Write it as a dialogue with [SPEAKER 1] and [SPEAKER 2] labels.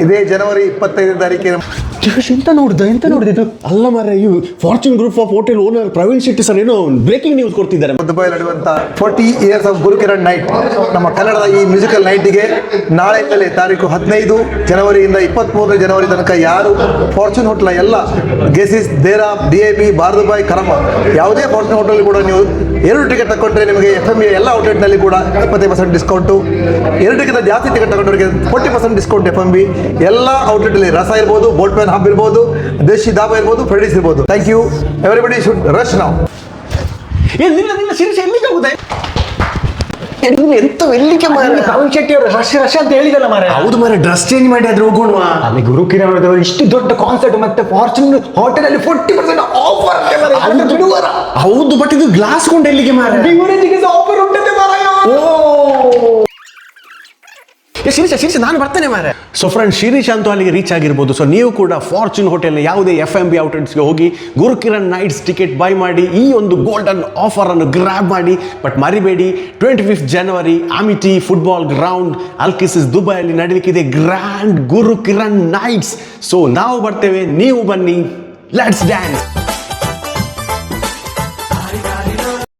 [SPEAKER 1] ಇದೇ ಜನವರಿ 25 ತಾರೀಕಿನ
[SPEAKER 2] ಎಂತ ನೋಡಿದ್ದು ಅಲ್ಲ ಮಾರ್ರೆ, ಇವು fortune group of hotel owner Praveen Shetty sir ಏನೋ ಬ್ರೇಕಿಂಗ್ ನ್ಯೂಸ್ ಕೊಡ್ತಿದ್ದಾರೆ.
[SPEAKER 1] ದುಬೈ ನಡೆಯುವಂತ 40 ಇಯರ್ಸ್ ಆಫ್ ಗುರುಕಿರಣ್ ನೈಟ್, ನಮ್ಮ ಕನ್ನಡದ ಈ ಮ್ಯೂಸಿಕಲ್ ನೈಟ್ಗೆ ನಾಳೆಯಿಂದಲೇ ತಾರೀಕು 15 ಜನವರಿಯಿಂದ 23 ಜನವರಿ ತನಕ ಯಾರು ಫಾರ್ಚೂನ್ ಹೋಟೆಲ್ ಎಲ್ಲ ಗೆಸಿಸ್, ದೇರಾ, DIP, ಬಾರ್ದುಬಾಯ್, ಕರಮ ಯಾವುದೇ ಫಾರ್ಚೂನ್ ಹೋಟೆಲ್ ಕೂಡ ನೀವು 2 ಟಿಕೆಟ್ ತಗೊಂಡ್ರೆ ನಿಮಗೆ FME ಎಲ್ಲ ಔಟ್ಲೆಟ್ನಲ್ಲಿ ಕೂಡ 25% ಡಿಸ್ಕೌಂಟು, 2 ಟಿಕೆಟ್ ಜಾಸ್ತಿ ಟಿಕೆಟ್ ತಗೊಂಡವರಿಗೆ 40% ಡಿಸ್ಕೌಂಟ್. FMB ಎಲ್ಲ ಔಟ್ಲೆಟ್ ಅಲ್ಲಿ ರಸ ಇರ್ಬೋದು, ಬೋಟ್ ಪ್ಯಾನ್ ಹಬ್ ಇರ್ಬೋದು, ದೇಶಿ ದಾಬಾ ಇರ್ಬೋದು, ಫ್ರೆಡಿಸ್ ಇರ್ಬೋದು. Thank you, everybody should rush ನಾವು.
[SPEAKER 2] ಎಂತ ಎಲ್ಲಿಗೆ ಪ್ರವೀಣ್ ಶೆಟ್ಟಿ ಅವರು ರಶ್ ಅಂತ ಹೇಳಿದಲ್ಲ ಮಾರೆ.
[SPEAKER 3] ಹೌದು ಮಾರೆ, ಡ್ರೆಸ್ ಚೇಂಜ್ ಮಾಡಿ ಆದ್ರೆ ಹೋಗೋಣ.
[SPEAKER 2] ಅಲ್ಲಿ ಗುರುಕಿರಣ್ ಅವರು ಇಷ್ಟು ದೊಡ್ಡ ಕಾನ್ಸರ್ಟ್ ಮತ್ತೆ ಫಾರ್ಚೂನ್ ಹೋಟೆಲ್ ಅಲ್ಲಿ 40% ಆಫರ್.
[SPEAKER 3] ಹೌದು, ಬಟ್ ಇದು ಗ್ಲಾಸ್ ಕೊಂಡು ಎಲ್ಲಿಗೆ ಮಾರೆ?
[SPEAKER 2] ಆಫರ್ ಉಂಟಂತೆ ಮಾರಾಯ.
[SPEAKER 3] ಶಿರೀಷ ನಾನು ಬರ್ತೇನೆ ಮಾರೆ. ಸೊ ಫ್ರೆಂಡ್, ಶಿರೀಷ್ ಅಂತೂ ಅಲ್ಲಿಗೆ ರೀಚ್ ಆಗಿರ್ಬೋದು. ಸೊ ನೀವು ಕೂಡ ಫಾರ್ಚೂನ್ ಹೋಟೆಲ್ನ ಯಾವುದೇ FMB ಔಟ್ಲೆಟ್ಸ್ಗೆ ಹೋಗಿ ಗುರುಕಿರಣ್ ನೈಟ್ಸ್ ಟಿಕೆಟ್ ಬೈ ಮಾಡಿ ಈ ಒಂದು ಗೋಲ್ಡನ್ ಆಫರ್ ಅನ್ನು ಗ್ರ್ಯಾಬ್ ಮಾಡಿ. ಬಟ್ ಮರಿಬೇಡಿ, 25 ಜನವರಿ ಅಮಿಟಿ ಫುಟ್ಬಾಲ್ ಗ್ರೌಂಡ್ ಅಲ್ಕಿಸಿಸ್ ದುಬೈಯಲ್ಲಿ ನಡೀಲಿಕ್ಕಿದೆ ಗ್ರ್ಯಾಂಡ್ ಗುರುಕಿರಣ್ ನೈಟ್ಸ್. ಸೊ ನಾವು ಬರ್ತೇವೆ, ನೀವು ಬನ್ನಿ, ಲೆಟ್ಸ್ ಡ್ಯಾನ್ಸ್.